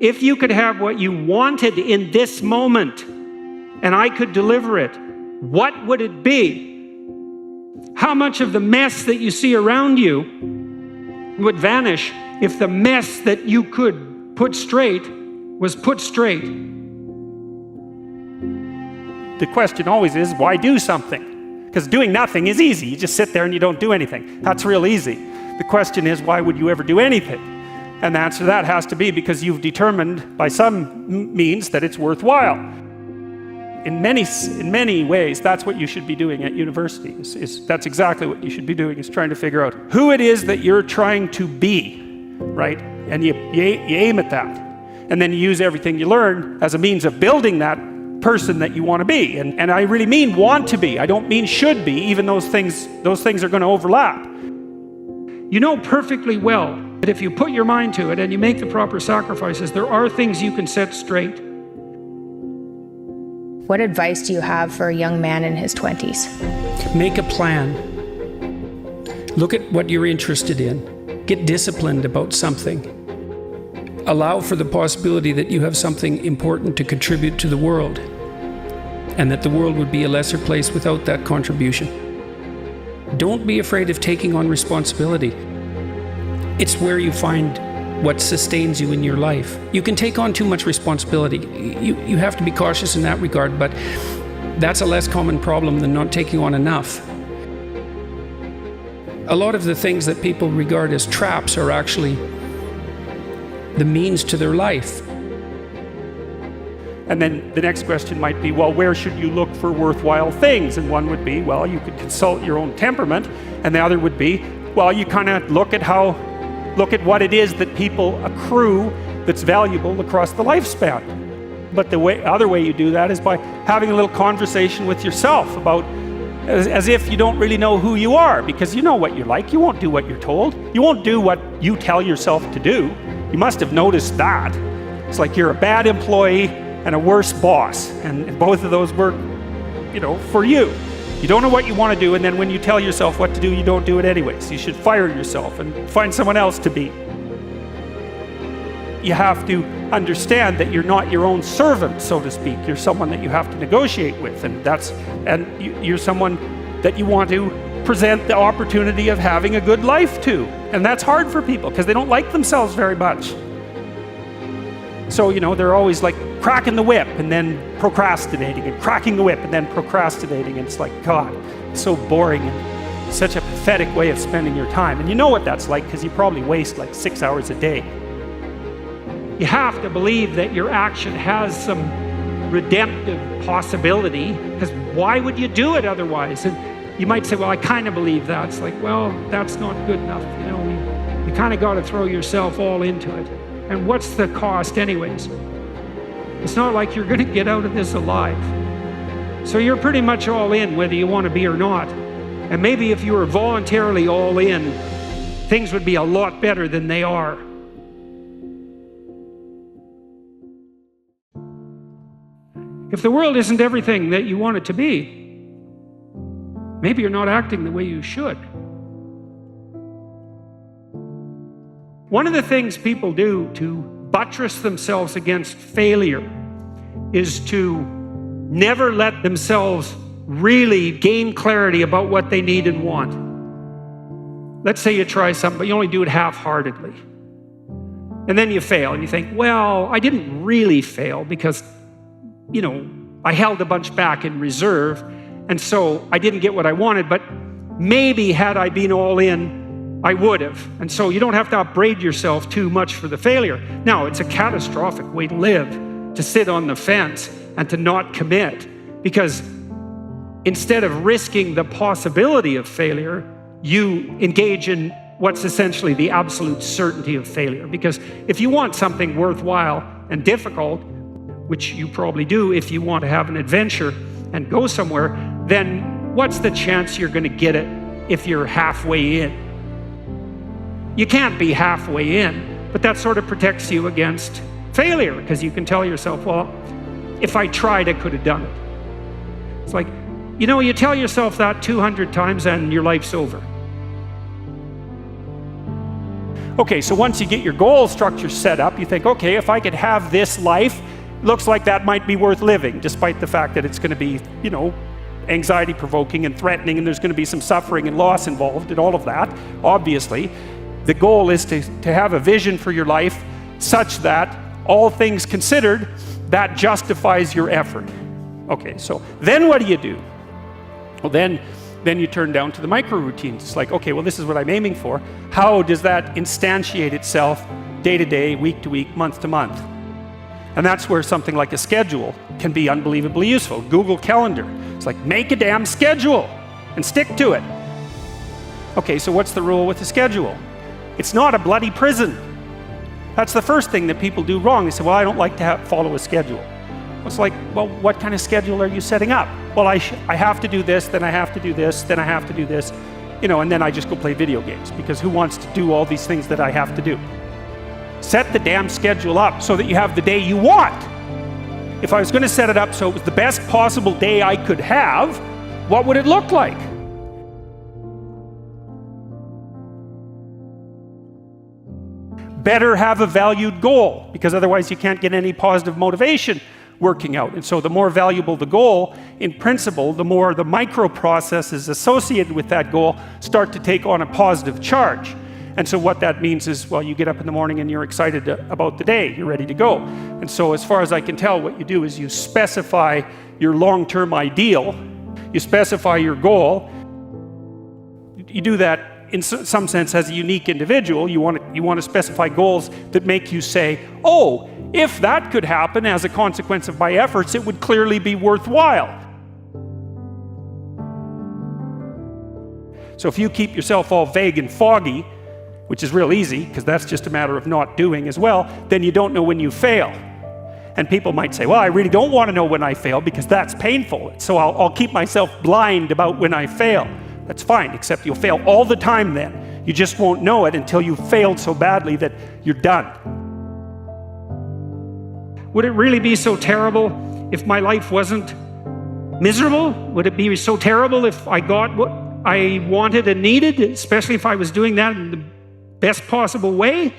If you could have what you wanted in this moment, and I could deliver it, what would it be? How much of the mess that you see around you would vanish if the mess that you could put straight was put straight? The question always is, why do something? Because doing nothing is easy. You just sit there and you don't do anything. That's real easy. The question is, why would you ever do anything? And the answer to that has to be because you've determined by some means that it's worthwhile. In many ways, that's what you should be doing at university. That's exactly what you should be doing, is trying to figure out who it is that you're trying to be, right? And you aim at that. And then you use everything you learn as a means of building that person that you want to be. And I really mean want to be. I don't mean should be, even those things are going to overlap. You know perfectly well that if you put your mind to it and you make the proper sacrifices, there are things you can set straight. What advice do you have for a young man in his 20s? Make a plan. Look at what you're interested in. Get disciplined about something. Allow for the possibility that you have something important to contribute to the world, and that the world would be a lesser place without that contribution. Don't be afraid of taking on responsibility. It's where you find what sustains you in your life. You can take on too much responsibility. You have to be cautious in that regard, but that's a less common problem than not taking on enough. A lot of the things that people regard as traps are actually the means to their life. And then the next question might be, well, where should you look for worthwhile things? And one would be, well, you could consult your own temperament. And the other would be, well, you kind of look at what it is that people accrue that's valuable across the lifespan. But the other way you do that is by having a little conversation with yourself about, as if you don't really know who you are, because you know what you're like. You won't do what you're told. You won't do what you tell yourself to do. You must have noticed that. It's like you're a bad employee and a worse boss, and both of those work, for you. You don't know what you want to do, and then when you tell yourself what to do, you don't do it anyways. You should fire yourself and find someone else to be. You have to understand that you're not your own servant, so to speak. You're someone that you have to negotiate with, and you're someone that you want to present the opportunity of having a good life to. And that's hard for people because they don't like themselves very much. So, they're always like cracking the whip and then procrastinating, and cracking the whip and then procrastinating. And it's like, God, it's so boring and such a pathetic way of spending your time. And you know what that's like because you probably waste like 6 hours a day. You have to believe that your action has some redemptive possibility, because why would you do it otherwise? And you might say, well, I kind of believe that. It's like, well, that's not good enough. You kind of got to throw yourself all into it. And what's the cost anyways? It's not like you're going to get out of this alive. So you're pretty much all in whether you want to be or not. And maybe if you were voluntarily all in, things would be a lot better than they are. If the world isn't everything that you want it to be, maybe you're not acting the way you should. One of the things people do to buttress themselves against failure is to never let themselves really gain clarity about what they need and want. Let's say you try something, but you only do it half-heartedly. And then you fail, and you think, well, I didn't really fail because, I held a bunch back in reserve, and so I didn't get what I wanted, but maybe had I been all in, I would have. And so you don't have to upbraid yourself too much for the failure. Now, it's a catastrophic way to live, to sit on the fence and to not commit, because instead of risking the possibility of failure, you engage in what's essentially the absolute certainty of failure. Because if you want something worthwhile and difficult, which you probably do if you want to have an adventure and go somewhere, then what's the chance you're going to get it if you're halfway in? You can't be halfway in, but that sort of protects you against failure, because you can tell yourself, well, if I tried, I could have done it. It's like, you tell yourself that 200 times and your life's over. Okay, so once you get your goal structure set up, you think, okay, if I could have this life, looks like that might be worth living, despite the fact that it's going to be, you know, anxiety provoking and threatening, and there's going to be some suffering and loss involved in all of that, obviously. The goal is to have a vision for your life such that, all things considered, that justifies your effort. Okay, so then what do? Well, then you turn down to the micro routines. It's like, okay, well, this is what I'm aiming for. How does that instantiate itself day to day, week to week, month to month? And that's where something like a schedule can be unbelievably useful. Google Calendar. It's like, make a damn schedule and stick to it. Okay, so what's the rule with the schedule? It's not a bloody prison. That's the first thing that people do wrong. They say, well, I don't like to follow a schedule. It's like, well, what kind of schedule are you setting up? Well, I have to do this, then I have to do this, then I have to do this, you know, and then I just go play video games, because who wants to do all these things that I have to do? Set the damn schedule up so that you have the day you want. If I was going to set it up so it was the best possible day I could have, what would it look like? Better have a valued goal, because otherwise you can't get any positive motivation working out. And so the more valuable the goal, in principle, the more the micro processes associated with that goal start to take on a positive charge. And so what that means is, well, you get up in the morning and you're excited about the day, you're ready to go. And so as far as I can tell, what you do is you specify your long-term ideal, you specify your goal, you do that in some sense as a unique individual. You want to specify goals that make you say, oh, if that could happen as a consequence of my efforts, it would clearly be worthwhile. So if you keep yourself all vague and foggy, which is real easy, because that's just a matter of not doing as well, then you don't know when you fail. And people might say, well, I really don't want to know when I fail, because that's painful. So I'll keep myself blind about when I fail. That's fine, except you'll fail all the time then. You just won't know it until you've failed so badly that you're done. Would it really be so terrible if my life wasn't miserable? Would it be so terrible if I got what I wanted and needed, especially if I was doing that in the best possible way?